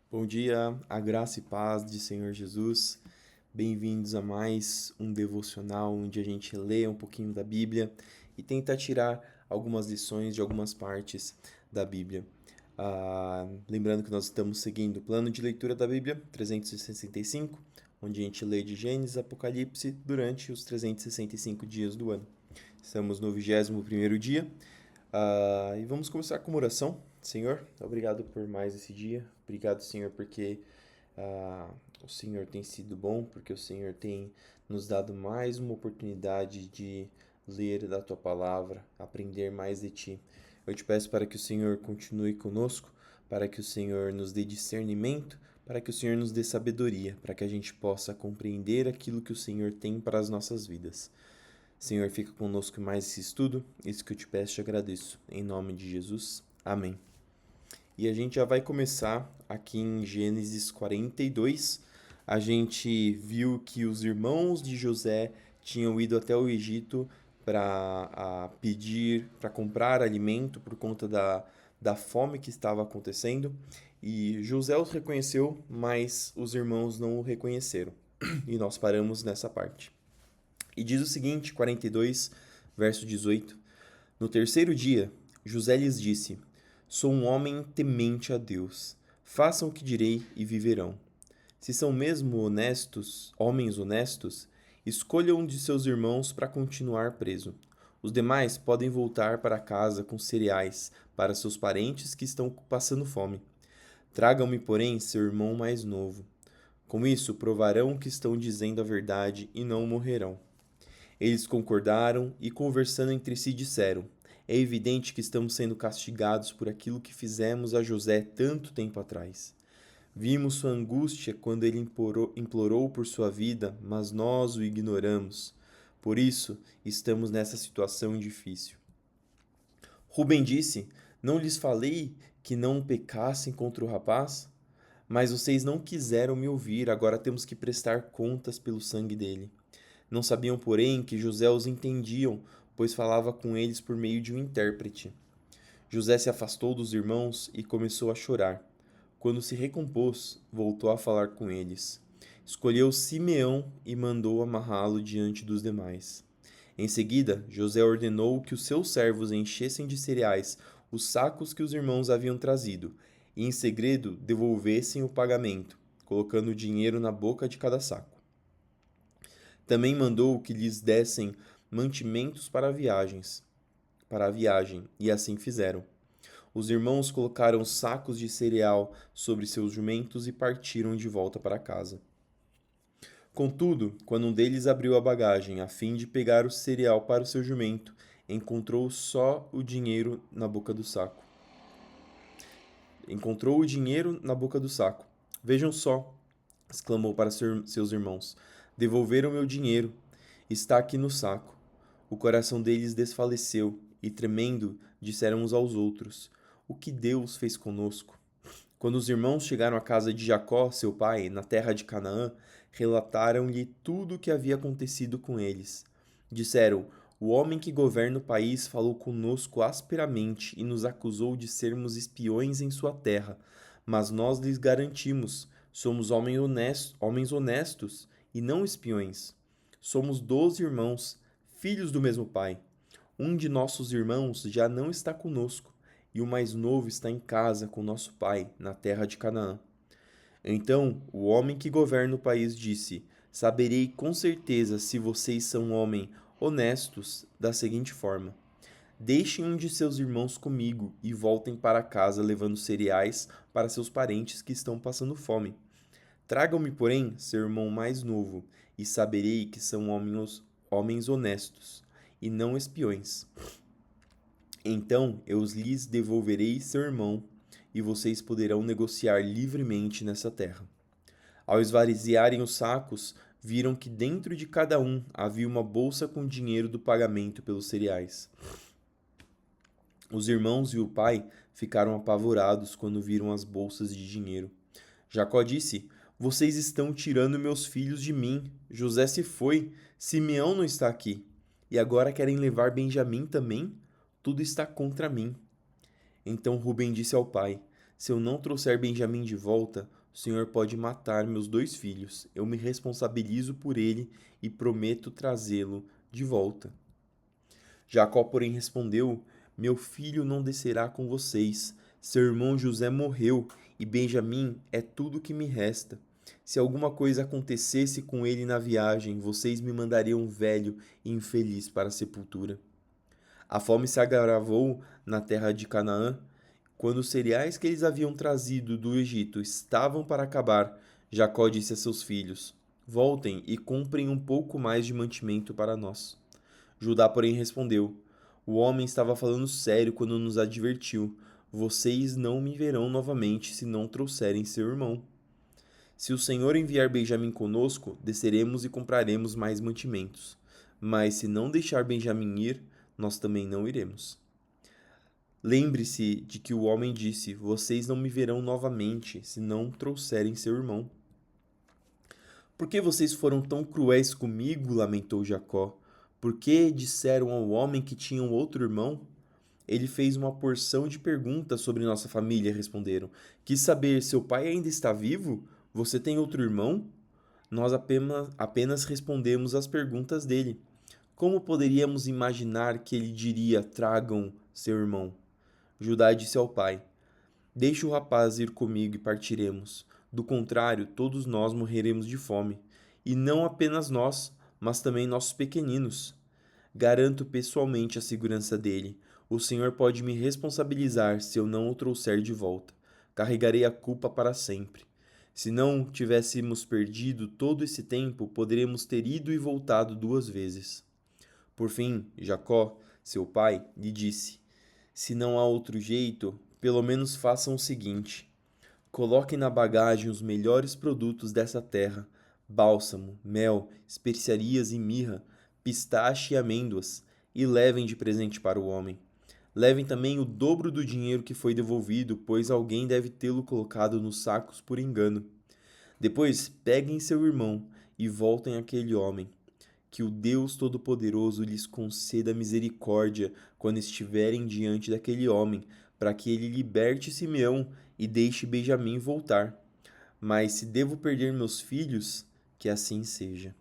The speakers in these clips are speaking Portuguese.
Bom dia, a graça e paz de Senhor Jesus. Bem-vindos a mais um devocional onde a gente lê um pouquinho da Bíblia e tenta tirar algumas lições de algumas partes da Bíblia. Lembrando que nós estamos seguindo o plano de leitura da Bíblia 365, onde a gente lê de Gênesis a Apocalipse durante os 365 dias do ano. Estamos no 21º dia. E vamos começar com uma oração. Senhor, obrigado por mais esse dia. Obrigado, Senhor, porque ah, o Senhor tem sido bom, porque o Senhor tem nos dado mais uma oportunidade de ler da Tua palavra, aprender mais de Ti. Eu te peço para que o Senhor continue conosco, para que o Senhor nos dê discernimento, para que o Senhor nos dê sabedoria, para que a gente possa compreender aquilo que o Senhor tem para as nossas vidas. Senhor, fica conosco mais esse estudo. Isso que eu te peço e te agradeço. Em nome de Jesus. Amém. E a gente já vai começar aqui em Gênesis 42. A gente viu que os irmãos de José tinham ido até o Egito para pedir, para comprar alimento por conta da fome que estava acontecendo. E José os reconheceu, mas os irmãos não o reconheceram. E nós paramos nessa parte. E diz o seguinte, 42, verso 18: No terceiro dia, José lhes disse: Sou um homem temente a Deus. Façam o que direi e viverão. Se são mesmo honestos, homens honestos, escolham um de seus irmãos para continuar preso. Os demais podem voltar para casa com cereais para seus parentes que estão passando fome. Tragam-me, porém, seu irmão mais novo. Com isso, provarão que estão dizendo a verdade e não morrerão. Eles concordaram e, conversando entre si, disseram: É evidente que estamos sendo castigados por aquilo que fizemos a José tanto tempo atrás. Vimos sua angústia quando ele implorou por sua vida, mas nós o ignoramos. Por isso, estamos nessa situação difícil. Rubem disse: Não lhes falei que não pecassem contra o rapaz? Mas vocês não quiseram me ouvir, agora temos que prestar contas pelo sangue dele. Não sabiam, porém, que José os entendiam, pois falava com eles por meio de um intérprete. José se afastou dos irmãos e começou a chorar. Quando se recompôs, voltou a falar com eles. Escolheu Simeão e mandou amarrá-lo diante dos demais. Em seguida, José ordenou que os seus servos enchessem de cereais os sacos que os irmãos haviam trazido, e em segredo devolvessem o pagamento, colocando o dinheiro na boca de cada saco. Também mandou que lhes dessem mantimentos para a viagem, e assim fizeram. Os irmãos colocaram sacos de cereal sobre seus jumentos e partiram de volta para casa. Contudo, quando um deles abriu a bagagem a fim de pegar o cereal para o seu jumento, encontrou só o dinheiro na boca do saco. Encontrou o dinheiro na boca do saco. Vejam só, exclamou para seus irmãos. Devolveram meu dinheiro. Está aqui no saco. O coração deles desfaleceu e, tremendo, disseram uns aos outros: O que Deus fez conosco? Quando os irmãos chegaram à casa de Jacó, seu pai, na terra de Canaã, relataram-lhe tudo o que havia acontecido com eles. Disseram: O homem que governa o país falou conosco asperamente e nos acusou de sermos espiões em sua terra. Mas nós lhes garantimos: somos homens honestos e não espiões. Somos 12 irmãos, filhos do mesmo pai. Um de nossos irmãos já não está conosco, e o mais novo está em casa com nosso pai, na terra de Canaã. Então o homem que governa o país disse: Saberei com certeza se vocês são homens honestos da seguinte forma: Deixem um de seus irmãos comigo e voltem para casa levando cereais para seus parentes que estão passando fome. Tragam-me, porém, seu irmão mais novo, e saberei que são homens honestos, e não espiões. Então eu lhes devolverei seu irmão, e vocês poderão negociar livremente nessa terra. Ao esvaziarem os sacos, viram que dentro de cada um havia uma bolsa com dinheiro do pagamento pelos cereais. Os irmãos e o pai ficaram apavorados quando viram as bolsas de dinheiro. Jacó disse: Vocês estão tirando meus filhos de mim. José se foi, Simeão não está aqui. E agora querem levar Benjamim também? Tudo está contra mim. Então Rubem disse ao pai: Se eu não trouxer Benjamim de volta, o Senhor pode matar meus 2 filhos. Eu me responsabilizo por ele e prometo trazê-lo de volta. Jacó, porém, respondeu: Meu filho não descerá com vocês. Seu irmão José morreu e Benjamim é tudo que me resta. Se alguma coisa acontecesse com ele na viagem, vocês me mandariam velho e infeliz para a sepultura. A fome se agravou na terra de Canaã. Quando os cereais que eles haviam trazido do Egito estavam para acabar, Jacó disse a seus filhos: Voltem e comprem um pouco mais de mantimento para nós. Judá, porém, respondeu: O homem estava falando sério quando nos advertiu: Vocês não me verão novamente se não trouxerem seu irmão. Se o Senhor enviar Benjamim conosco, desceremos e compraremos mais mantimentos. Mas se não deixar Benjamim ir, nós também não iremos. Lembre-se de que o homem disse: Vocês não me verão novamente se não trouxerem seu irmão. Por que vocês foram tão cruéis comigo? Lamentou Jacó. Por que disseram ao homem que tinha um outro irmão? Ele fez uma porção de perguntas sobre nossa família, responderam. Quis saber: seu pai ainda está vivo? Você tem outro irmão? Nós apenas respondemos às perguntas dele. Como poderíamos imaginar que ele diria: tragam seu irmão? Judá disse ao pai: Deixe o rapaz ir comigo e partiremos. Do contrário, todos nós morreremos de fome. E não apenas nós, mas também nossos pequeninos. Garanto pessoalmente a segurança dele. O Senhor pode me responsabilizar se eu não o trouxer de volta. Carregarei a culpa para sempre. Se não tivéssemos perdido todo esse tempo, poderíamos ter ido e voltado 2 vezes. Por fim, Jacó, seu pai, lhe disse: Se não há outro jeito, pelo menos façam o seguinte: coloquem na bagagem os melhores produtos dessa terra: bálsamo, mel, especiarias e mirra, pistache e amêndoas, e levem de presente para o homem. Levem também o dobro do dinheiro que foi devolvido, pois alguém deve tê-lo colocado nos sacos por engano. Depois, peguem seu irmão e voltem àquele homem. Que o Deus Todo-Poderoso lhes conceda misericórdia quando estiverem diante daquele homem, para que ele liberte Simeão e deixe Benjamim voltar. Mas se devo perder meus filhos, que assim seja.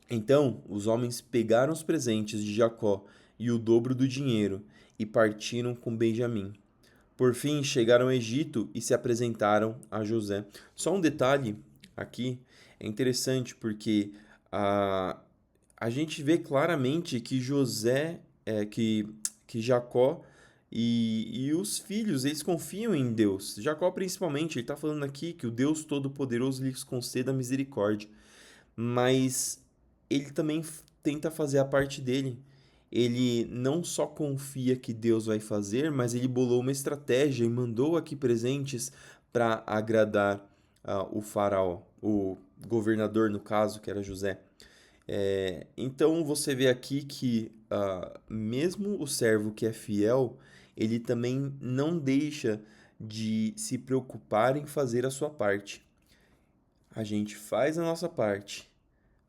Então os homens pegaram os presentes de Jacó e o dobro do dinheiro e partiram com Benjamim. Por fim, chegaram ao Egito e se apresentaram a José. Só um detalhe aqui, é interessante porque a, a gente vê claramente que que Jacó e os filhos, eles confiam em Deus. Jacó principalmente, ele está falando aqui que o Deus Todo-Poderoso lhes conceda misericórdia. Mas ele também tenta fazer a parte dele. Ele não só confia que Deus vai fazer, mas ele bolou uma estratégia e mandou aqui presentes para agradar o faraó, o governador, no caso, que era José. Então você vê aqui que mesmo o servo que é fiel, ele também não deixa de se preocupar em fazer a sua parte. A gente faz a nossa parte,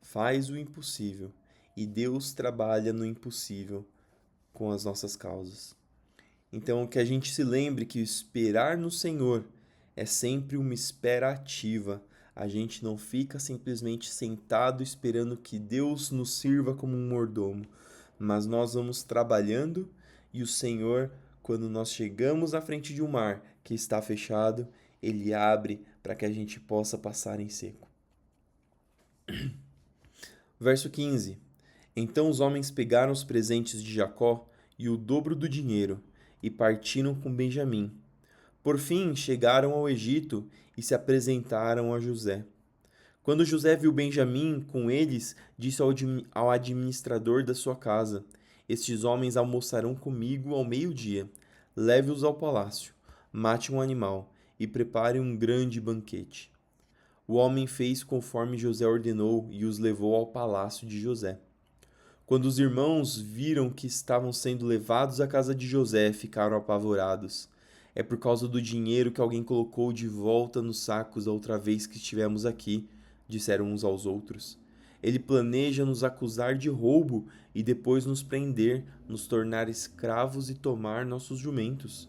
faz o impossível, e Deus trabalha no impossível com as nossas causas. Então, que a gente se lembre que esperar no Senhor é sempre uma espera ativa. A gente não fica simplesmente sentado esperando que Deus nos sirva como um mordomo, mas nós vamos trabalhando e o Senhor, quando nós chegamos à frente de um mar que está fechado, ele abre para que a gente possa passar em seco. Verso 15. Então os homens pegaram os presentes de Jacó e o dobro do dinheiro e partiram com Benjamim. Por fim, chegaram ao Egito e se apresentaram a José. Quando José viu Benjamim com eles, disse ao administrador da sua casa: Estes homens almoçarão comigo ao meio-dia. Leve-os ao palácio, mate um animal e prepare um grande banquete. O homem fez conforme José ordenou e os levou ao palácio de José. Quando os irmãos viram que estavam sendo levados à casa de José, ficaram apavorados. É por causa do dinheiro que alguém colocou de volta nos sacos a outra vez que estivemos aqui, disseram uns aos outros. Ele planeja nos acusar de roubo e depois nos prender, nos tornar escravos e tomar nossos jumentos.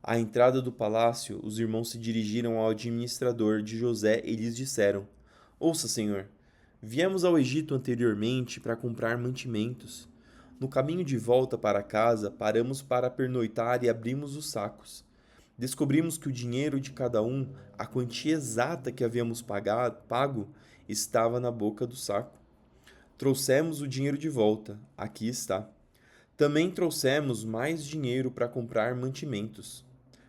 À entrada do palácio, os irmãos se dirigiram ao administrador de José e lhes disseram: Ouça, senhor, viemos ao Egito anteriormente para comprar mantimentos. No caminho de volta para casa, paramos para pernoitar e abrimos os sacos. Descobrimos que o dinheiro de cada um, a quantia exata que havíamos pago, estava na boca do saco. Trouxemos o dinheiro de volta, aqui está. Também trouxemos mais dinheiro para comprar mantimentos.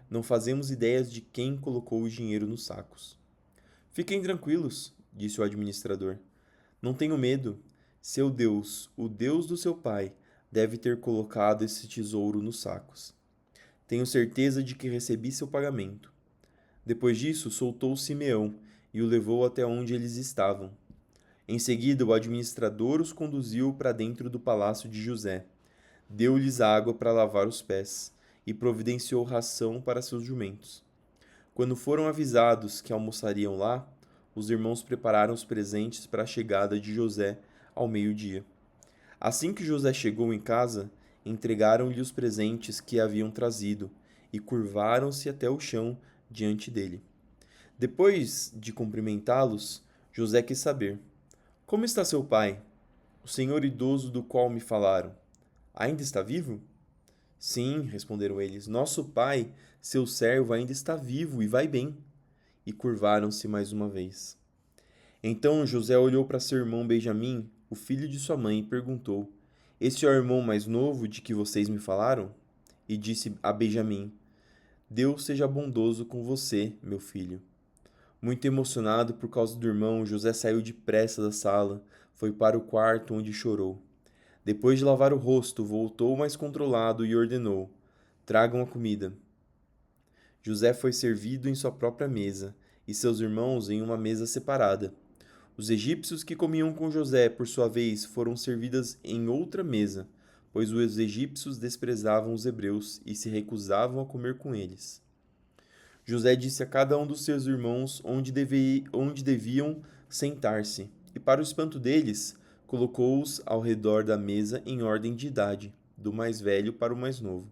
Não fazemos ideias de quem colocou o dinheiro nos sacos. Fiquem tranquilos, disse o administrador. Não tenham medo. Seu Deus, o Deus do seu pai, deve ter colocado esse tesouro nos sacos. Tenho certeza de que recebi seu pagamento. Depois disso, soltou Simeão e o levou até onde eles estavam. Em seguida, o administrador os conduziu para dentro do palácio de José. Deu-lhes água para lavar os pés e providenciou ração para seus jumentos. Quando foram avisados que almoçariam lá, os irmãos prepararam os presentes para a chegada de José ao meio-dia. Assim que José chegou em casa, entregaram-lhe os presentes que haviam trazido e curvaram-se até o chão diante dele. Depois de cumprimentá-los, José quis saber: Como está seu pai, o senhor idoso do qual me falaram? Ainda está vivo? Sim, responderam eles. Nosso pai, seu servo, ainda está vivo e vai bem. E curvaram-se mais uma vez. Então José olhou para seu irmão Benjamim, o filho de sua mãe, e perguntou: Este é o irmão mais novo de que vocês me falaram? E disse a Benjamim: Deus seja bondoso com você, meu filho. Muito emocionado por causa do irmão, José saiu depressa da sala, foi para o quarto onde chorou. Depois de lavar o rosto, voltou mais controlado e ordenou: Tragam a comida. José foi servido em sua própria mesa, e seus irmãos em uma mesa separada. Os egípcios que comiam com José, por sua vez, foram servidas em outra mesa, pois os egípcios desprezavam os hebreus e se recusavam a comer com eles. José disse a cada um dos seus irmãos onde deviam sentar-se, e, para o espanto deles, colocou-os ao redor da mesa em ordem de idade, do mais velho para o mais novo.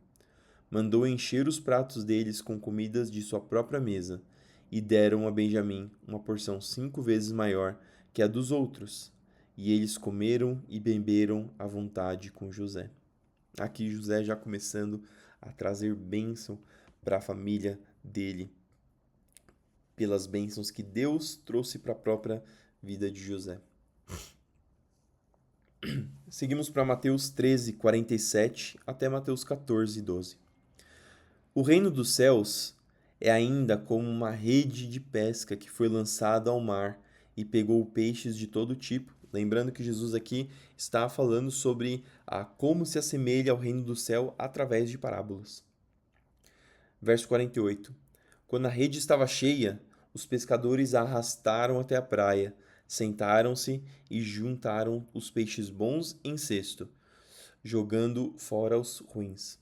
Mandou encher os pratos deles com comidas de sua própria mesa, e deram a Benjamim uma porção 5 vezes maior que a dos outros, e eles comeram e beberam à vontade com José. Aqui José já começando a trazer bênção para a família dele, pelas bênçãos que Deus trouxe para a própria vida de José. Seguimos para Mateus 13, 47 até Mateus 14, 12. O reino dos céus é ainda como uma rede de pesca que foi lançada ao mar e pegou peixes de todo tipo. Lembrando que Jesus aqui está falando sobre como se assemelha ao reino do céu através de parábolas. Verso 48. Quando a rede estava cheia, os pescadores a arrastaram até a praia, sentaram-se e juntaram os peixes bons em cesto, jogando fora os ruins.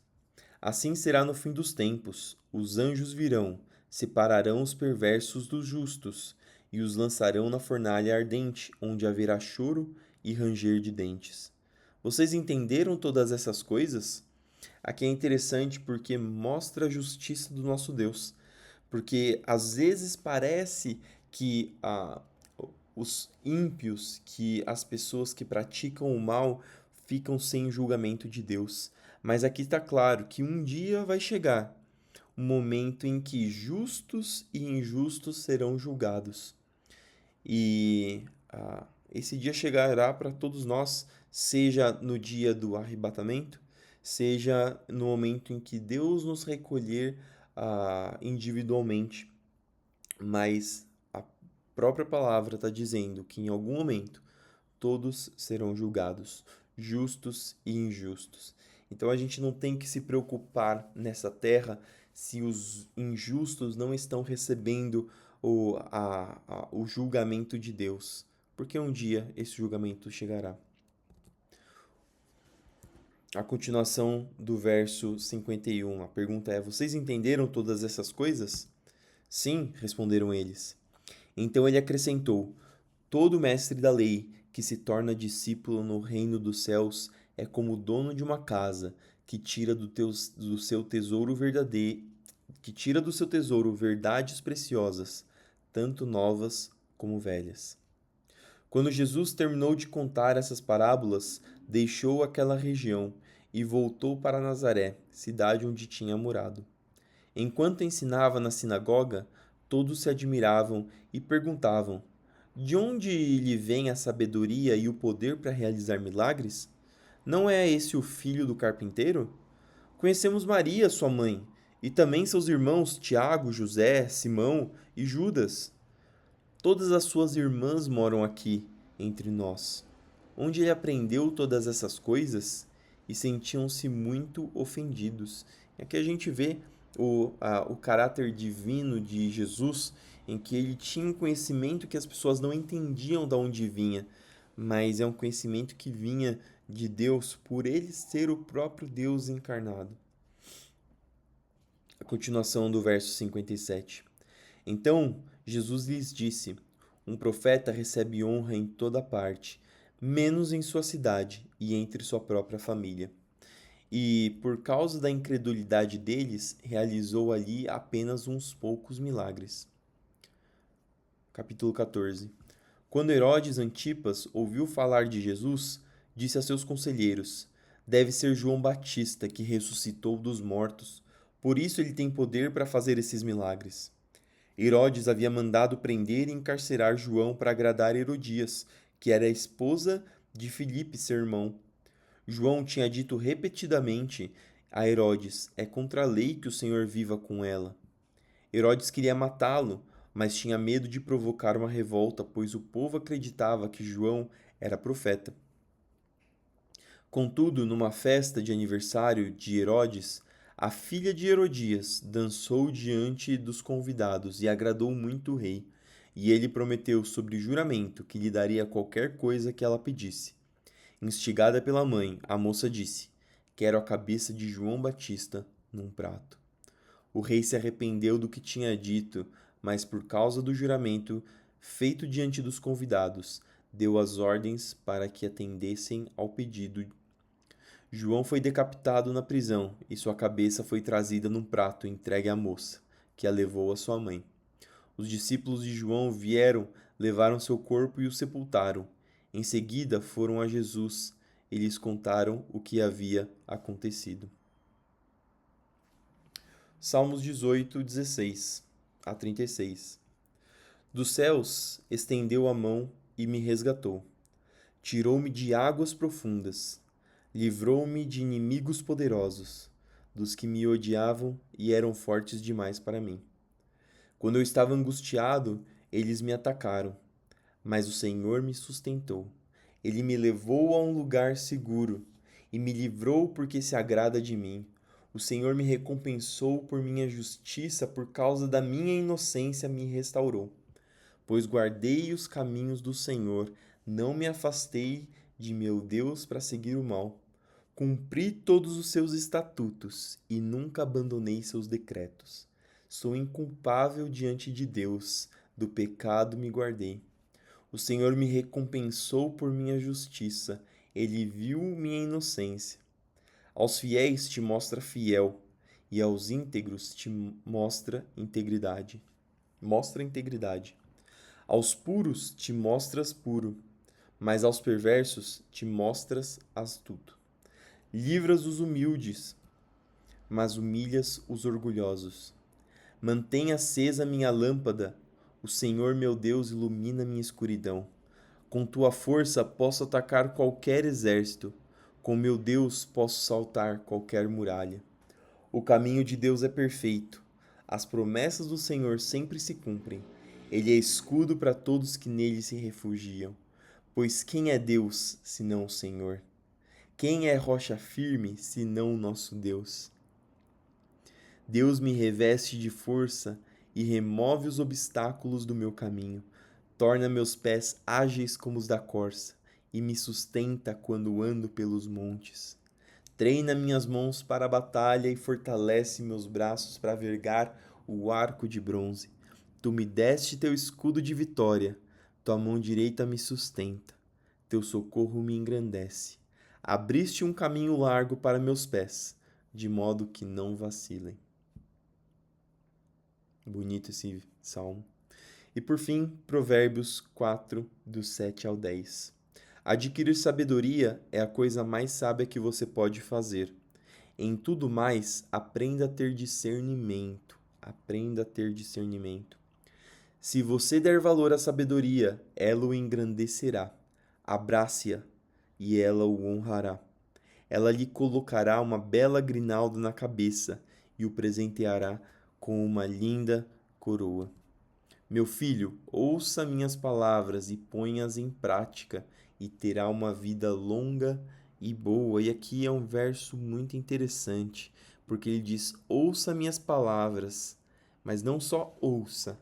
Assim será no fim dos tempos. Os anjos virão, separarão os perversos dos justos e os lançarão na fornalha ardente, onde haverá choro e ranger de dentes. Vocês entenderam todas essas coisas? Aqui é interessante porque mostra a justiça do nosso Deus. Porque às vezes parece que os ímpios, que as pessoas que praticam o mal, ficam sem julgamento de Deus. Mas aqui está claro que um dia vai chegar um momento em que justos e injustos serão julgados. E esse dia chegará para todos nós, seja no dia do arrebatamento, seja no momento em que Deus nos recolher individualmente. Mas a própria palavra está dizendo que em algum momento todos serão julgados, justos e injustos. Então a gente não tem que se preocupar nessa terra se os injustos não estão recebendo o julgamento de Deus, porque um dia esse julgamento chegará. A continuação do verso 51, a pergunta é: Vocês entenderam todas essas coisas? Sim, responderam eles. Então ele acrescentou: Todo mestre da lei que se torna discípulo no reino dos céus é como o dono de uma casa que tira do seu tesouro verdadeiro, que tira do seu tesouro verdades preciosas, tanto novas como velhas. Quando Jesus terminou de contar essas parábolas, deixou aquela região e voltou para Nazaré, cidade onde tinha morado. Enquanto ensinava na sinagoga, todos se admiravam e perguntavam: de onde lhe vem a sabedoria e o poder para realizar milagres? Não é esse o filho do carpinteiro? Conhecemos Maria, sua mãe, e também seus irmãos Tiago, José, Simão e Judas. Todas as suas irmãs moram aqui, entre nós. Onde ele aprendeu todas essas coisas? E sentiam-se muito ofendidos. E aqui a gente vê o caráter divino de Jesus, em que ele tinha um conhecimento que as pessoas não entendiam de onde vinha, mas é um conhecimento que vinha de Deus por ele ser o próprio Deus encarnado. A continuação do verso 57. Então Jesus lhes disse: um profeta recebe honra em toda parte, menos em sua cidade e entre sua própria família. E, por causa da incredulidade deles, realizou ali apenas uns poucos milagres. Capítulo 14. Quando Herodes Antipas ouviu falar de Jesus, disse a seus conselheiros: deve ser João Batista que ressuscitou dos mortos, por isso ele tem poder para fazer esses milagres. Herodes havia mandado prender e encarcerar João para agradar Herodias, que era a esposa de Filipe, seu irmão. João tinha dito repetidamente a Herodes: é contra a lei que o Senhor viva com ela. Herodes queria matá-lo, mas tinha medo de provocar uma revolta, pois o povo acreditava que João era profeta. Contudo, numa festa de aniversário de Herodes, a filha de Herodias dançou diante dos convidados e agradou muito o rei, e ele prometeu sobre juramento que lhe daria qualquer coisa que ela pedisse. Instigada pela mãe, a moça disse: quero a cabeça de João Batista num prato. O rei se arrependeu do que tinha dito, mas por causa do juramento feito diante dos convidados, deu as ordens para que atendessem ao pedido. João foi decapitado na prisão e sua cabeça foi trazida num prato entregue à moça, que a levou à sua mãe. Os discípulos de João vieram, levaram seu corpo e o sepultaram. Em seguida foram a Jesus e lhes contaram o que havia acontecido. Salmos 18, 16 a 36. Dos céus estendeu a mão e me resgatou. Tirou-me de águas profundas. Livrou-me de inimigos poderosos, dos que me odiavam e eram fortes demais para mim. Quando eu estava angustiado, eles me atacaram, mas o Senhor me sustentou. Ele me levou a um lugar seguro e me livrou porque se agrada de mim. O Senhor me recompensou por minha justiça, por causa da minha inocência me restaurou. Pois guardei os caminhos do Senhor, não me afastei de meu Deus para seguir o mal. Cumpri todos os seus estatutos e nunca abandonei seus decretos. Sou inculpável diante de Deus, do pecado me guardei. O Senhor me recompensou por minha justiça, ele viu minha inocência. Aos fiéis te mostra fiel, e aos íntegros te mostra integridade. Mostra integridade. Aos puros te mostras puro, mas aos perversos te mostras astuto. Livras os humildes, mas humilhas os orgulhosos. Mantém acesa minha lâmpada, o Senhor meu Deus ilumina minha escuridão. Com tua força posso atacar qualquer exército, com meu Deus posso saltar qualquer muralha. O caminho de Deus é perfeito, as promessas do Senhor sempre se cumprem. Ele é escudo para todos que nele se refugiam. Pois quem é Deus, senão o Senhor? Quem é rocha firme, senão o nosso Deus? Deus me reveste de força e remove os obstáculos do meu caminho. Torna meus pés ágeis como os da corça e me sustenta quando ando pelos montes. Treina minhas mãos para a batalha e fortalece meus braços para vergar o arco de bronze. Tu me deste teu escudo de vitória, tua mão direita me sustenta, teu socorro me engrandece. Abriste um caminho largo para meus pés, de modo que não vacilem. Bonito esse salmo. E por fim, Provérbios 4, do 7 ao 10. Adquirir sabedoria é a coisa mais sábia que você pode fazer. Em tudo mais, aprenda a ter discernimento. Aprenda a ter discernimento. Se você der valor à sabedoria, ela o engrandecerá. Abrace-a e ela o honrará. Ela lhe colocará uma bela grinalda na cabeça e o presenteará com uma linda coroa. Meu filho, ouça minhas palavras e ponha-as em prática, e terá uma vida longa e boa. E aqui é um verso muito interessante, porque ele diz: ouça minhas palavras, mas não só ouça,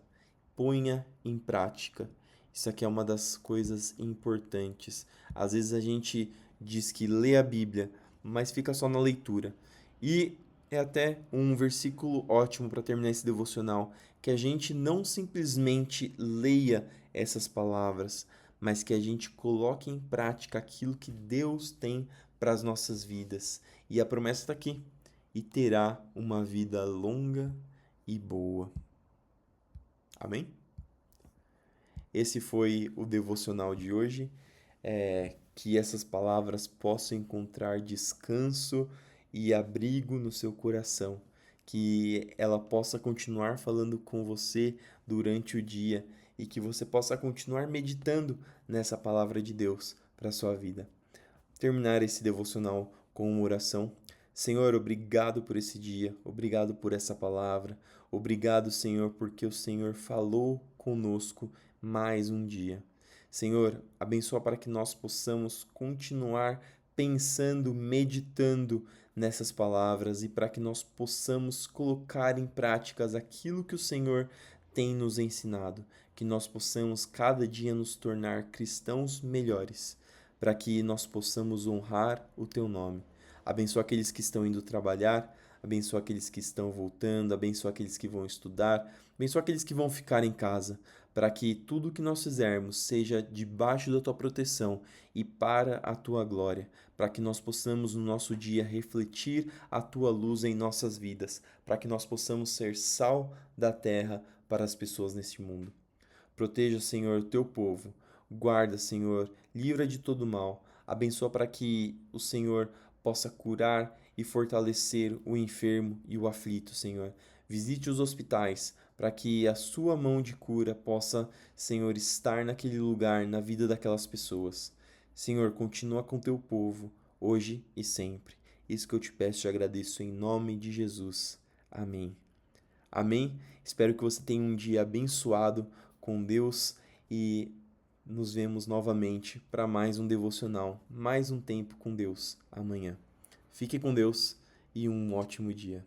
ponha em prática. Isso aqui é uma das coisas importantes. Às vezes a gente diz que lê a Bíblia, mas fica só na leitura. E é até um versículo ótimo para terminar esse devocional, que a gente não simplesmente leia essas palavras, mas que a gente coloque em prática aquilo que Deus tem para as nossas vidas. E a promessa está aqui: e terá uma vida longa e boa. Amém? Esse foi o devocional de hoje. Que essas palavras possam encontrar descanso e abrigo no seu coração. Que ela possa continuar falando com você durante o dia e que você possa continuar meditando nessa palavra de Deus para a sua vida. Terminar esse devocional com uma oração. Senhor, obrigado por esse dia, obrigado por essa palavra, obrigado, Senhor, porque o Senhor falou conosco mais um dia. Senhor, abençoa para que nós possamos continuar pensando, meditando nessas palavras e para que nós possamos colocar em práticas aquilo que o Senhor tem nos ensinado, que nós possamos cada dia nos tornar cristãos melhores, para que nós possamos honrar o teu nome. Abençoa aqueles que estão indo trabalhar, abençoa aqueles que estão voltando, abençoa aqueles que vão estudar, abençoa aqueles que vão ficar em casa, para que tudo que nós fizermos seja debaixo da tua proteção e para a tua glória, para que nós possamos no nosso dia refletir a tua luz em nossas vidas, para que nós possamos ser sal da terra para as pessoas neste mundo. Proteja, Senhor, o teu povo. Guarda, Senhor, livra de todo mal. Abençoa para que o Senhor possa curar e fortalecer o enfermo e o aflito, Senhor. Visite os hospitais para que a sua mão de cura possa, Senhor, estar naquele lugar, na vida daquelas pessoas. Senhor, continua com teu povo, hoje e sempre. Isso que eu te peço e te agradeço em nome de Jesus. Amém. Amém? Espero que você tenha um dia abençoado com Deus e nos vemos novamente para mais um devocional, mais um tempo com Deus amanhã. Fique com Deus e um ótimo dia.